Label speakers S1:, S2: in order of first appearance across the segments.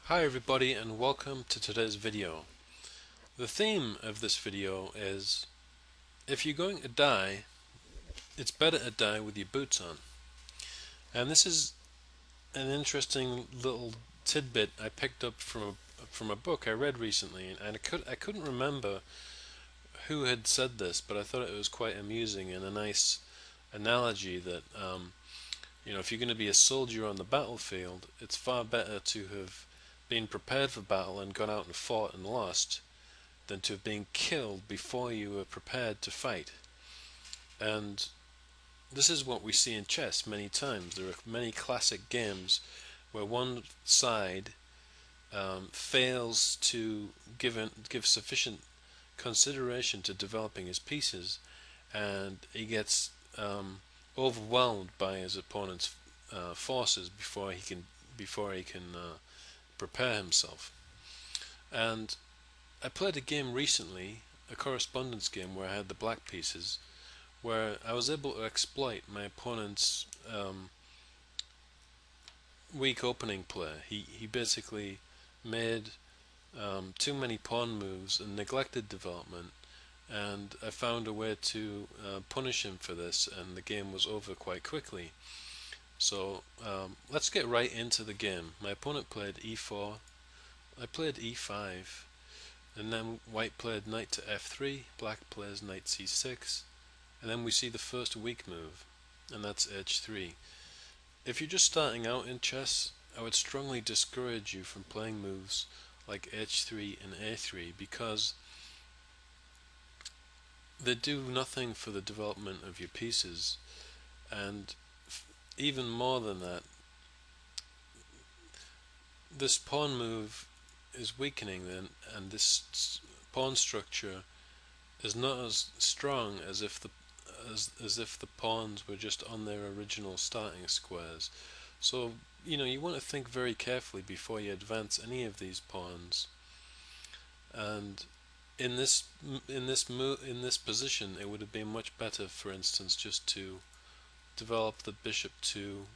S1: Hi everybody and welcome to today's video. The theme of this video is if you're going to die, it's better to die with your boots on. And this is an interesting little tidbit I picked up from a book I read recently, and I couldn't remember who had said this, but I thought it was quite amusing and a nice analogy that if you're going to be a soldier on the battlefield, it's far better to have been prepared for battle and gone out and fought and lost than to have been killed before you were prepared to fight. And this is what we see in chess many times. There are many classic games where one side fails to give sufficient consideration to developing his pieces, and he gets overwhelmed by his opponent's forces before he can prepare himself. And I played a game recently, a correspondence game where I had the black pieces, where I was able to exploit my opponent's weak opening play. He basically made too many pawn moves and neglected development, and I found a way to punish him for this, and the game was over quite quickly. So let's get right into the game. My opponent played e4, I played e5, and then white played knight to f3, black plays knight c6, and then we see the first weak move, and that's h3. If you're just starting out in chess, I would strongly discourage you from playing moves like h3 and a3 because they do nothing for the development of your pieces, and even more than that, this pawn move is weakening then, and this pawn structure is not as strong as if the pawns were just on their original starting squares. So you want to think very carefully before you advance any of these pawns. And in this position, it would have been much better, for instance, just to develop the bishop to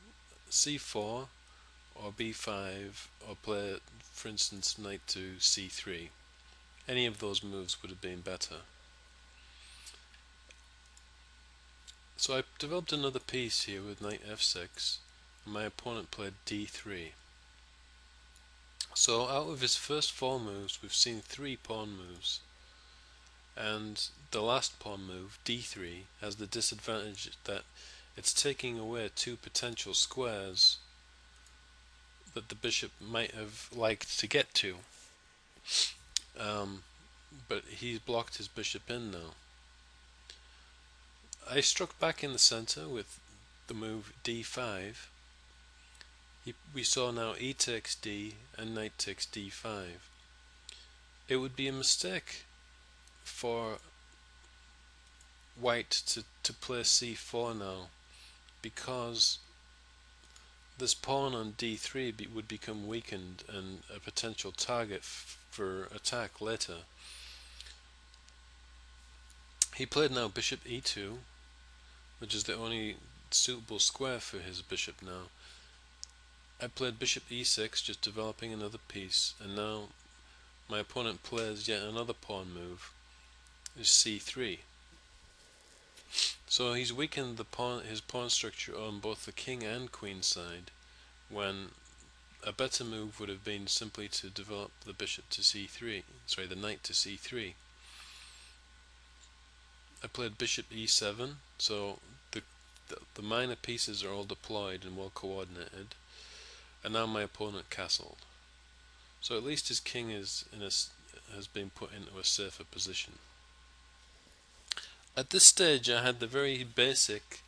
S1: c4 or b5, or play, for instance, knight to c3. Any of those moves would have been better. So I developed another piece here with knight f6, and my opponent played d3. So out of his first four moves, we've seen three pawn moves, and the last pawn move, d3, has the disadvantage that it's taking away two potential squares that the bishop might have liked to get to, but he's blocked his bishop in now. I struck back in the center with the move d5. We saw now e takes d and knight takes d5. It would be a mistake for white to play c4 now, because this pawn on d3 would become weakened and a potential target for attack later. He played now bishop e2, which is the only suitable square for his bishop now. I played bishop e6, just developing another piece, and now my opponent plays yet another pawn move, is c3. So he's weakened his pawn structure on both the king and queen side, when a better move would have been simply to develop the bishop to c3, the knight to c3. I played bishop e7, so the minor pieces are all deployed and well coordinated, and now my opponent castled. So at least his king has been put into a safer position. At this stage I had the very basic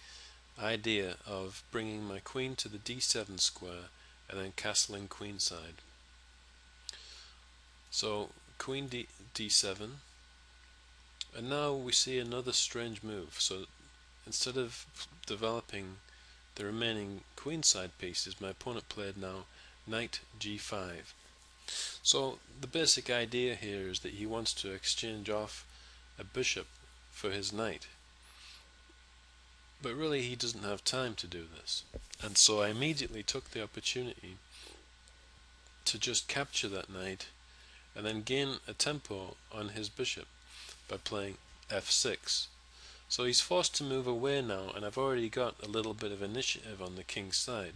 S1: idea of bringing my queen to the d7 square and then castling queenside. So queen d7, and now we see another strange move. So instead of developing the remaining queenside pieces, my opponent played now knight g5. So the basic idea here is that he wants to exchange off a bishop for his knight, but really he doesn't have time to do this, and so I immediately took the opportunity to just capture that knight and then gain a tempo on his bishop by playing f6. So he's forced to move away now, and I've already got a little bit of initiative on the king's side.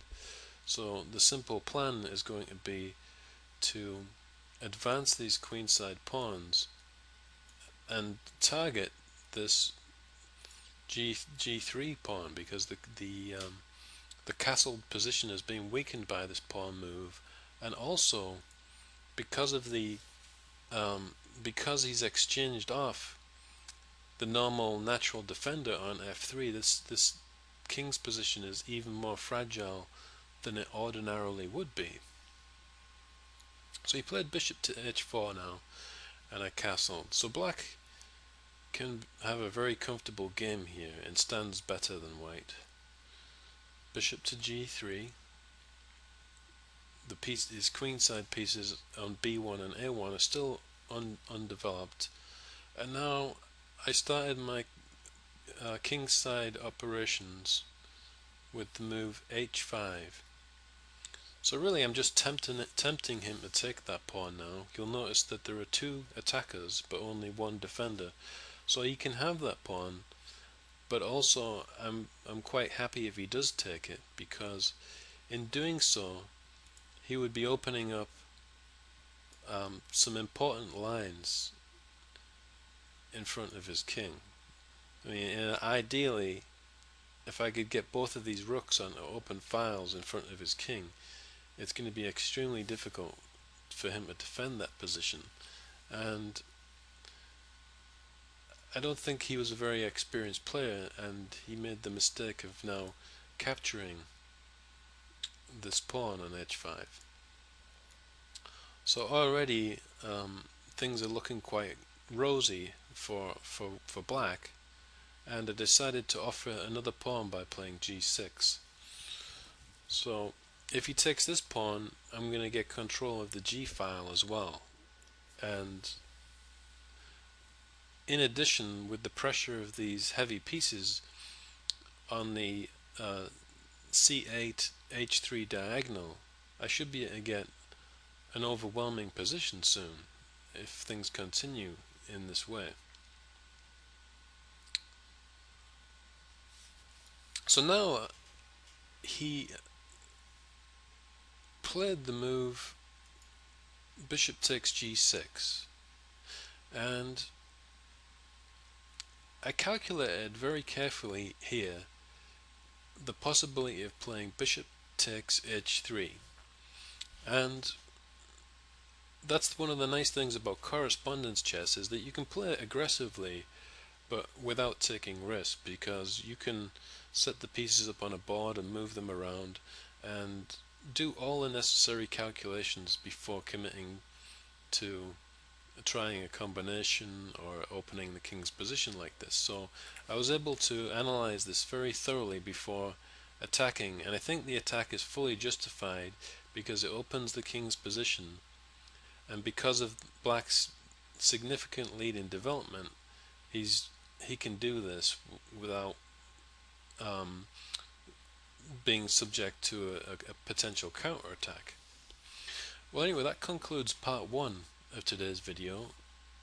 S1: So the simple plan is going to be to advance these queenside pawns and target this G3 pawn, because the castled position is being weakened by this pawn move, and also because of the because he's exchanged off the normal natural defender on f3, this king's position is even more fragile than it ordinarily would be. So he played bishop to h4 now, and I castled. So black can have a very comfortable game here and stands better than white. Bishop to g3. His queenside pieces on b1 and a1 are still undeveloped, and now I started my kingside operations with the move h5. So really I'm just tempting him to take that pawn now. You'll notice that there are two attackers but only one defender, so he can have that pawn, but also I'm quite happy if he does take it, because in doing so he would be opening up some important lines in front of his king. I mean, ideally, if I could get both of these rooks on open files in front of his king, it's going to be extremely difficult for him to defend that position. And I don't think he was a very experienced player, and he made the mistake of now capturing this pawn on h5. So already things are looking quite rosy for black, and I decided to offer another pawn by playing g6. So if he takes this pawn, I'm going to get control of the g file as well, and in addition, with the pressure of these heavy pieces on the c8 h3 diagonal, I should be able to get an overwhelming position soon if things continue in this way. So now he played the move bishop takes g6, and I calculated very carefully here the possibility of playing bishop takes h3, and that's one of the nice things about correspondence chess, is that you can play it aggressively but without taking risk, because you can set the pieces up on a board and move them around and do all the necessary calculations before committing to trying a combination or opening the king's position like this. So I was able to analyze this very thoroughly before attacking, and I think the attack is fully justified because it opens the king's position, and because of black's significant lead in development, he can do this without being subject to a potential counterattack. Well, anyway, that concludes part 1 of today's video.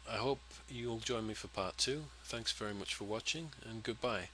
S1: I hope you'll join me for part 2. Thanks very much for watching, and goodbye.